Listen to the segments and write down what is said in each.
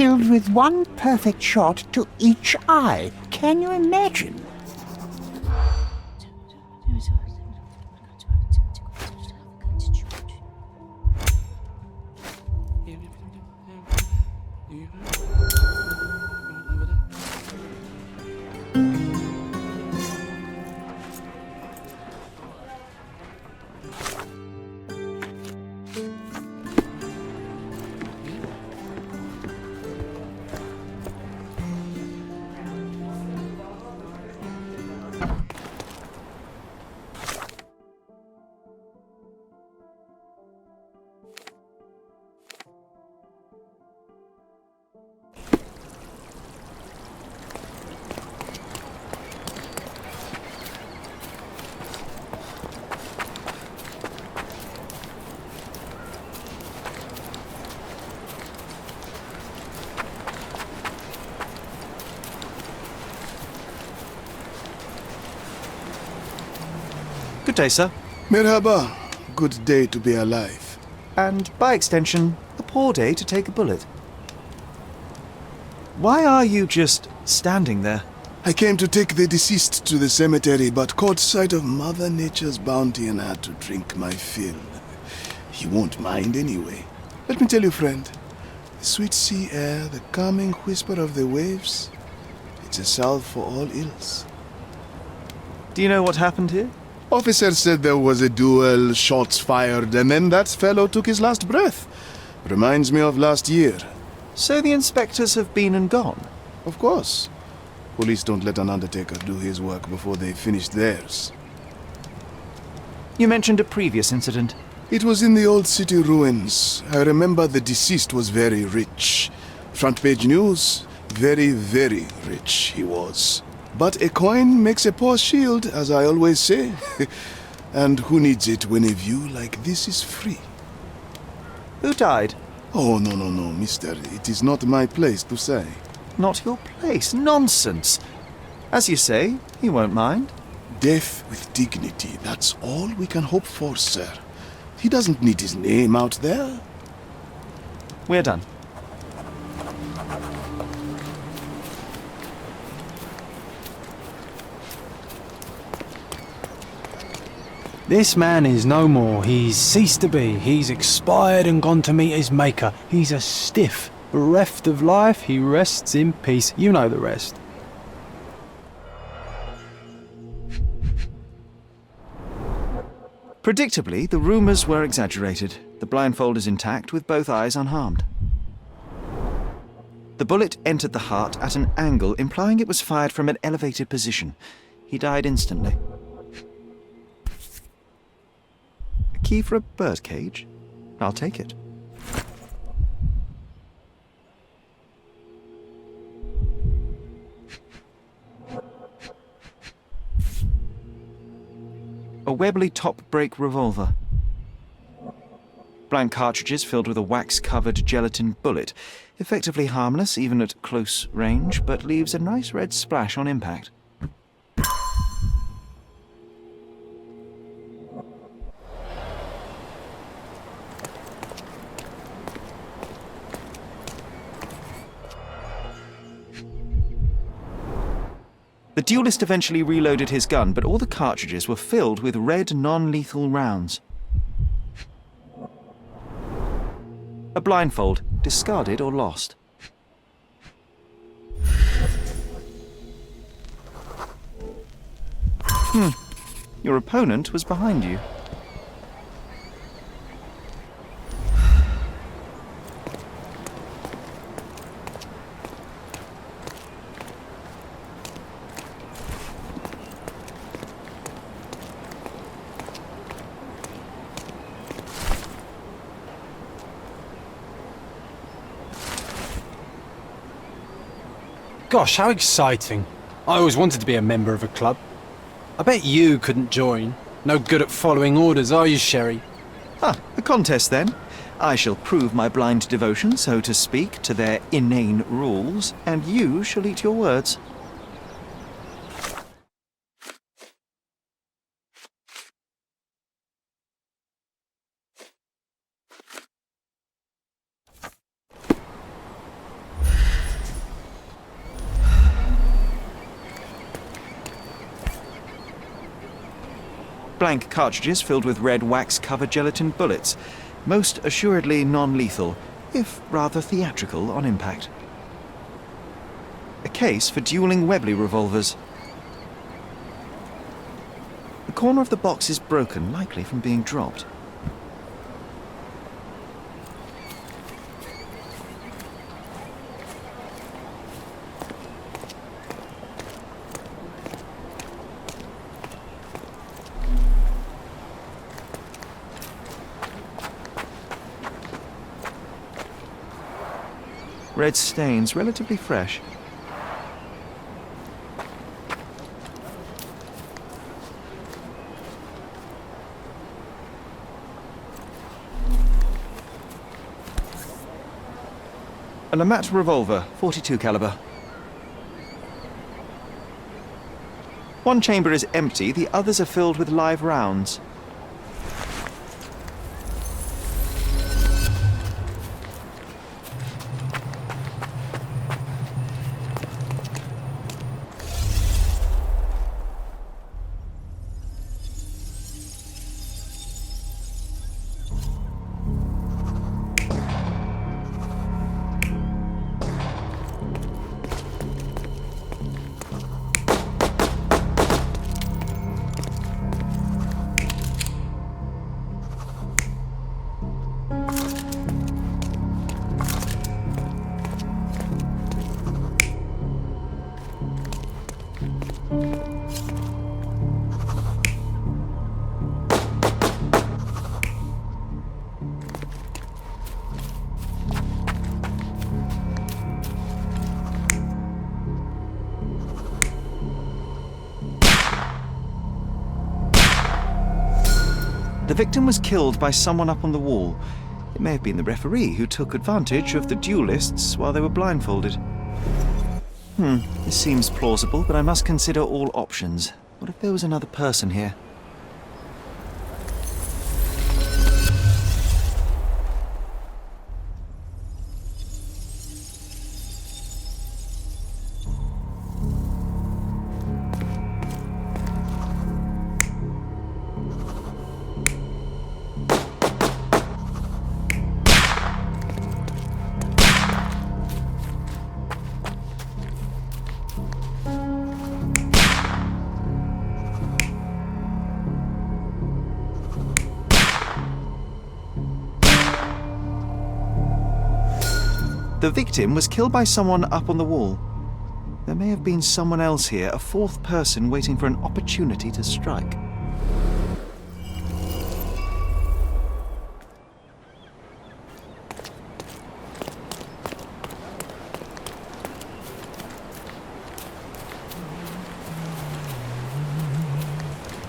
killed with one perfect shot to each eye. Can you imagine? Good day, sir. Merhaba. Good day to be alive. And, by extension, a poor day to take a bullet. Why are you just standing there? I came to take the deceased to the cemetery, but caught sight of Mother Nature's bounty and had to drink my fill. He won't mind anyway. Let me tell you, friend, the sweet sea air, the calming whisper of the waves, it's a salve for all ills. Do you know what happened here? Officer said there was a duel, shots fired, and then that fellow took his last breath. Reminds me of last year. So the inspectors have been and gone? Of course. Police don't let an undertaker do his work before they've finished theirs. You mentioned a previous incident. It was in the old city ruins. I remember the deceased was very rich. Front page news, very, very rich he was. But a coin makes a poor shield, as I always say. And who needs it when a view like this is free? Who died? Oh, no, mister. It is not my place to say. Not your place. Nonsense. As you say, he won't mind. Death with dignity, that's all we can hope for, sir. He doesn't need his name out there. We're done. This man is no more. He's ceased to be. He's expired and gone to meet his maker. He's a stiff. Bereft of life, he rests in peace. You know the rest. Predictably, the rumours were exaggerated. The blindfold is intact, with both eyes unharmed. The bullet entered the heart at an angle, implying it was fired from an elevated position. He died instantly. A key for a birdcage? I'll take it. A Webley top-break revolver. Blank cartridges filled with a wax-covered gelatin bullet. Effectively harmless, even at close range, but leaves a nice red splash on impact. The duelist eventually reloaded his gun, but all the cartridges were filled with red non-lethal rounds. A blindfold, discarded or lost. Your opponent was behind you. Gosh, how exciting. I always wanted to be a member of a club. I bet you couldn't join. No good at following orders, are you, Sherry? Ah, a contest then. I shall prove my blind devotion, so to speak, to their inane rules, and you shall eat your words. blank cartridges filled with red wax-covered gelatin bullets, most assuredly non-lethal, if rather theatrical on impact. A case for dueling Webley revolvers. The corner of the box is broken, likely from being dropped. Red stains, relatively fresh. A Lamat revolver, .42 caliber. One chamber is empty, the others are filled with live rounds. The victim was killed by someone up on the wall. It may have been the referee who took advantage of the duelists while they were blindfolded. This seems plausible, but I must consider all options. What if there was another person here? The victim was killed by someone up on the wall. There may have been someone else here, a fourth person waiting for an opportunity to strike.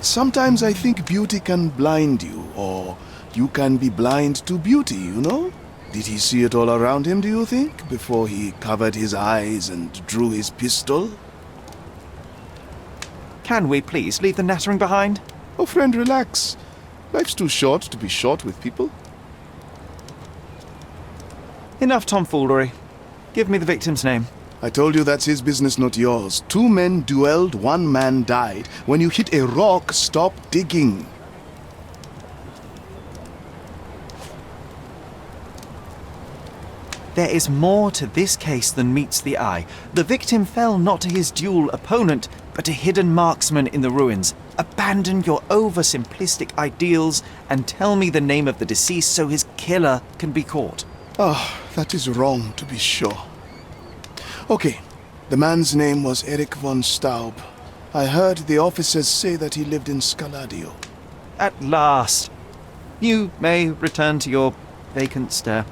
Sometimes I think beauty can blind you, or you can be blind to beauty, you know? Did he see it all around him, do you think, before he covered his eyes and drew his pistol? Can we please leave the nattering behind? Oh, friend, relax. Life's too short to be short with people. Enough tomfoolery. Give me the victim's name. I told you that's his business, not yours. 2 men duelled, 1 man died. When you hit a rock, stop digging. There is more to this case than meets the eye. The victim fell not to his duel opponent, but to hidden marksmen in the ruins. Abandon your oversimplistic ideals and tell me the name of the deceased so his killer can be caught. Ah, that is wrong, to be sure. Okay, the man's name was Eric von Staub. I heard the officers say that he lived in Scaladio. At last. You may return to your vacant stare.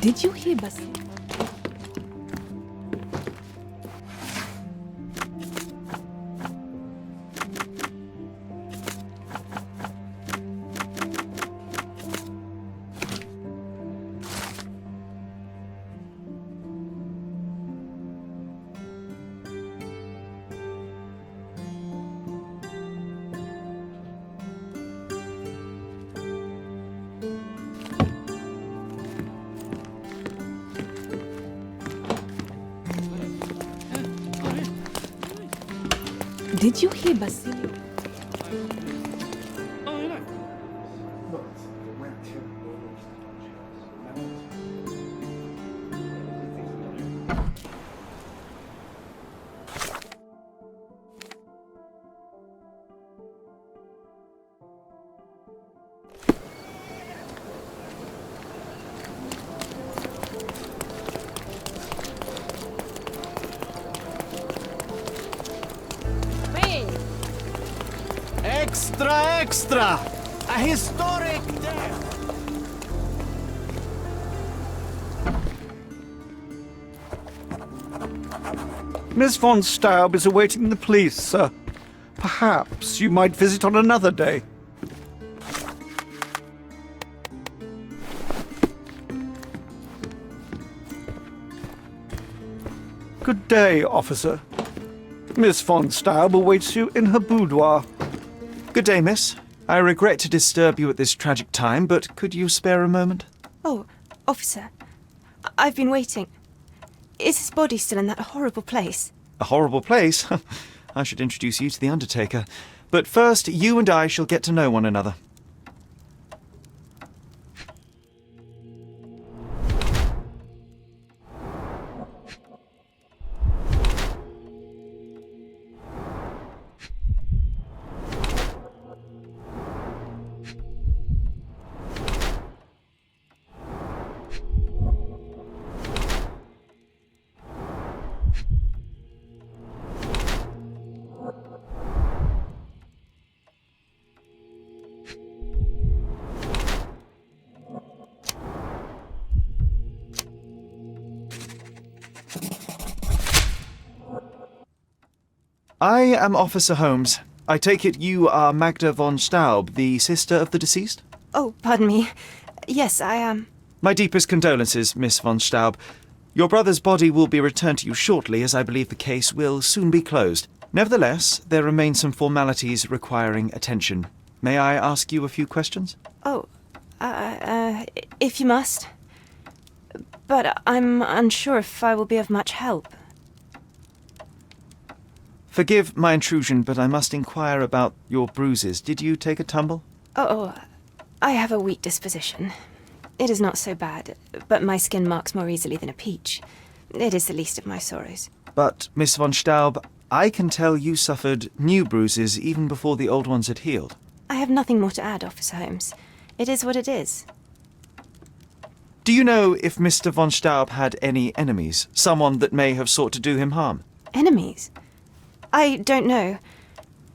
Did you hear Bas? Did you hear Basilio? Extra, extra! A historic death! Miss von Staub is awaiting the police, sir. Perhaps you might visit on another day. Good day, officer. Miss von Staub awaits you in her boudoir. Good day, miss. I regret to disturb you at this tragic time, but could you spare a moment? Oh, officer. I've been waiting. Is his body still in that horrible place? A horrible place? I should introduce you to the Undertaker. But first, you and I shall get to know one another. I am Officer Holmes. I take it you are Magda von Staub, the sister of the deceased? Oh, pardon me. Yes, I am. My deepest condolences, Miss von Staub. Your brother's body will be returned to you shortly, as I believe the case will soon be closed. Nevertheless, there remain some formalities requiring attention. May I ask you a few questions? Oh, if you must. But I'm unsure if I will be of much help. Forgive my intrusion, but I must inquire about your bruises. Did you take a tumble? Oh, I have a weak disposition. It is not so bad, but my skin marks more easily than a peach. It is the least of my sorrows. But, Miss von Staub, I can tell you suffered new bruises even before the old ones had healed. I have nothing more to add, Officer Holmes. It is what it is. Do you know if Mr. von Staub had any enemies? Someone that may have sought to do him harm? Enemies? I don't know.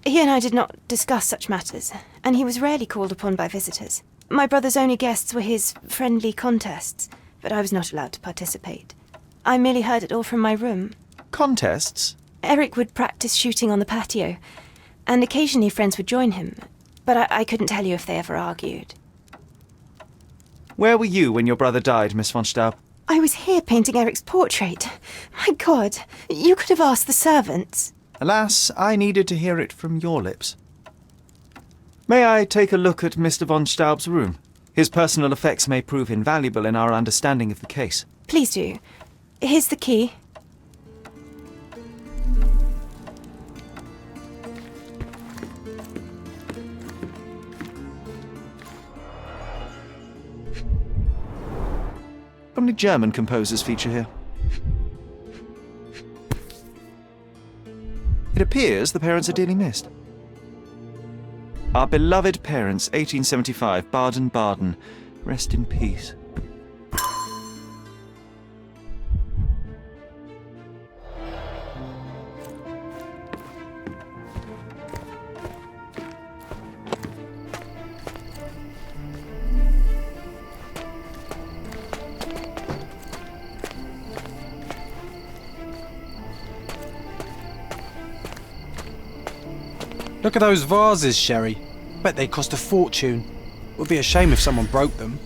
He and I did not discuss such matters, and he was rarely called upon by visitors. My brother's only guests were his friendly contests, but I was not allowed to participate. I merely heard it all from my room. Contests? Eric would practice shooting on the patio, and occasionally friends would join him, but I couldn't tell you if they ever argued. Where were you when your brother died, Miss von Staub? I was here painting Eric's portrait. My God, you could have asked the servants. Alas, I needed to hear it from your lips. May I take a look at Mr. von Staub's room? His personal effects may prove invaluable in our understanding of the case. Please do. Here's the key. How many German composers feature here? It appears the parents are dearly missed. Our beloved parents, 1875, Baden-Baden. Rest in peace. Look at those vases, Sherry. Bet they cost a fortune. Would be a shame if someone broke them.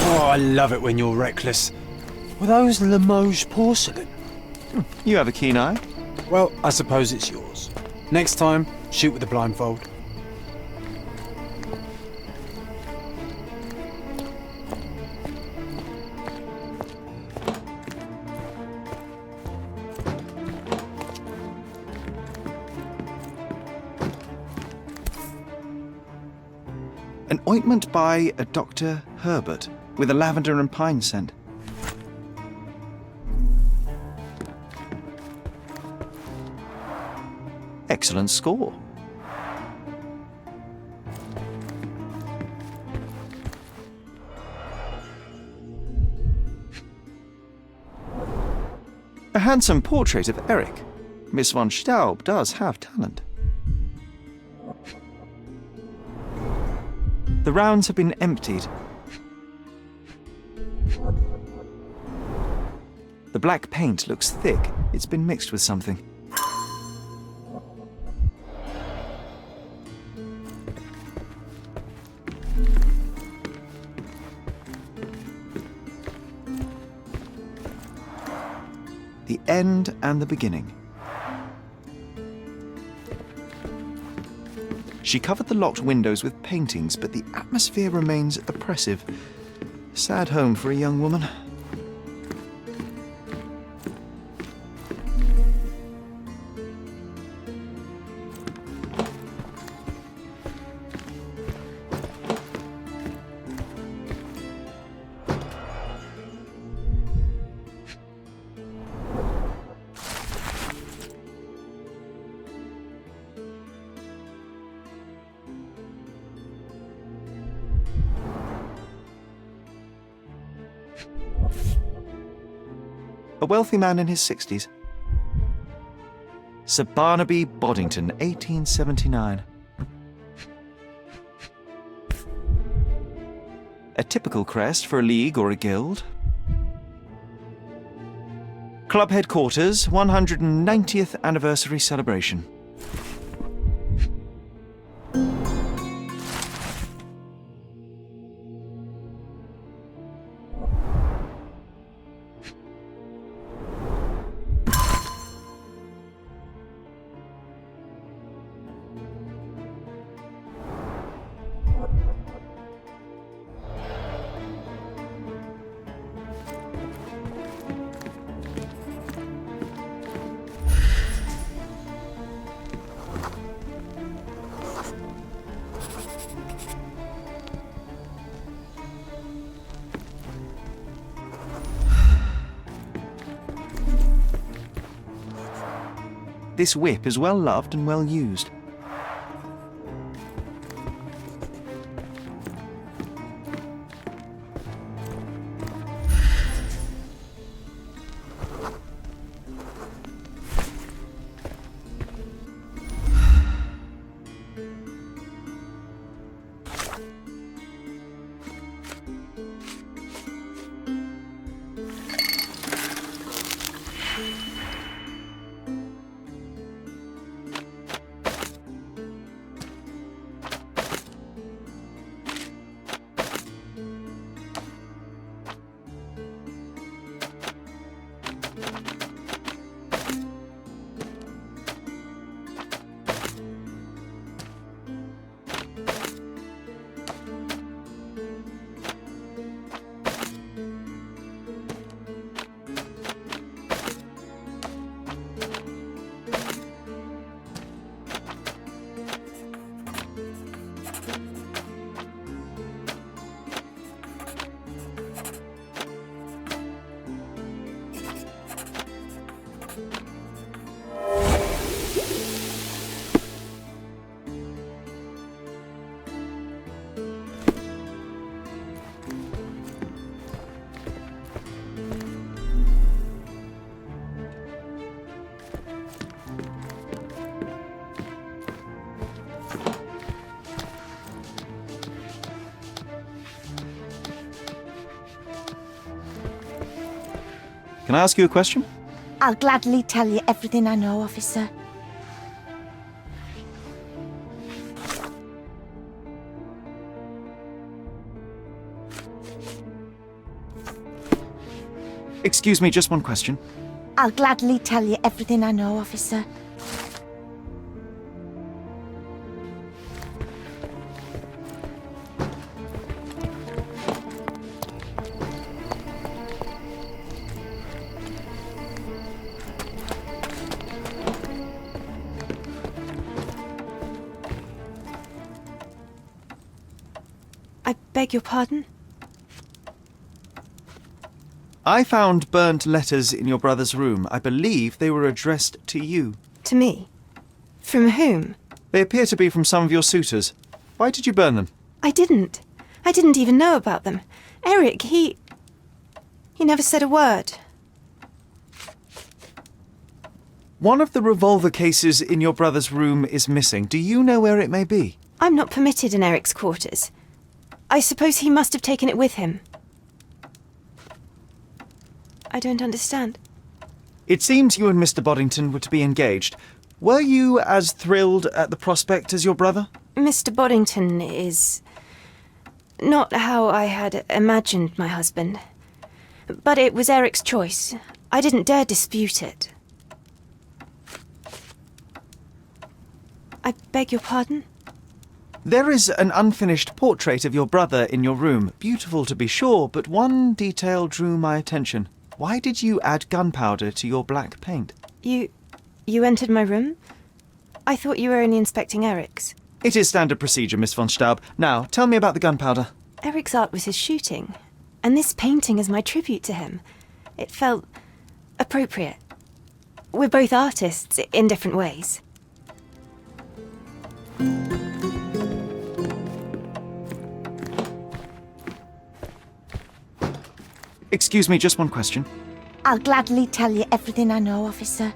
Oh, I love it when you're reckless. Were those Limoges porcelain? You have a keen eye. Well, I suppose it's yours. Next time, shoot with a blindfold. An ointment by a Dr. Herbert with a lavender and pine scent. Excellent score. A handsome portrait of Eric. Miss von Staub does have talent. The rounds have been emptied. The black paint looks thick. It's been mixed with something. The end and the beginning. She covered the locked windows with paintings, but the atmosphere remains oppressive. Sad home for a young woman. A wealthy man in his 60s. Sir Barnaby Boddington, 1879. A typical crest for a league or a guild. Club headquarters, 190th anniversary celebration. This whip is well loved and well used. Can I ask you a question? I'll gladly tell you everything I know, officer. Excuse me, just one question. I'll gladly tell you everything I know, officer. I beg your pardon? I found burnt letters in your brother's room. I believe they were addressed to you. To me? From whom? They appear to be from some of your suitors. Why did you burn them? I didn't. I didn't even know about them. Eric, he never said a word. One of the revolver cases in your brother's room is missing. Do you know where it may be? I'm not permitted in Eric's quarters. I suppose he must have taken it with him. I don't understand. It seems you and Mr. Boddington were to be engaged. Were you as thrilled at the prospect as your brother? Mr. Boddington is not how I had imagined my husband. But it was Eric's choice. I didn't dare dispute it. I beg your pardon? There is an unfinished portrait of your brother in your room. Beautiful to be sure, but one detail drew my attention. Why did you add gunpowder to your black paint? You entered my room? I thought you were only inspecting Eric's. It is standard procedure, Miss von Staub. Now, tell me about the gunpowder. Eric's art was his shooting, and this painting is my tribute to him. It felt appropriate. We're both artists in different ways. Excuse me, just one question. I'll gladly tell you everything I know, officer.